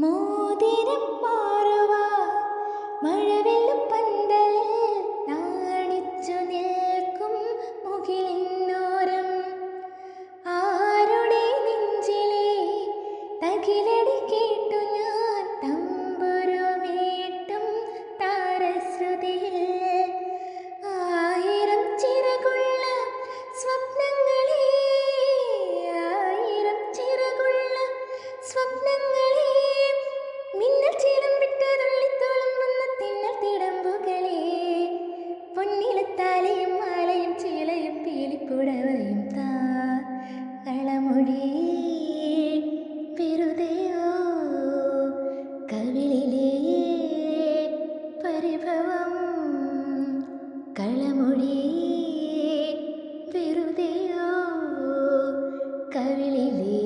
മോതിരം മാറുവാ മഴവില്ലും പന്തലിൽ നാണിച്ചു നിൽക്കും മുകിലിന്നോരം ആരുടെ നെഞ്ചിലെ തകിലടി കേട്ടു ഞാൻ തമ്പുരുമീട്ടും താരശ്രുതിയിൽ ആയിരം ചിറകുള്ള സ്വപ്നങ്ങളെ ആയിരം ചിറകുള്ള സ്വപ്നങ്ങളെ മിന്നൽ ചിലം വിട്ട് തുള്ളിത്തോളം വന്ന തിന്നൽ തിടമ്പുകളെ പൊന്നിലത്താലയും മാലയും ചീലയും പീലിപ്പുടവയും താ കളമൊഴി വെറുതെയോ കവിളിലെ പരിഭവം കളമൊഴി വെറുതെയോ കവിളിലെ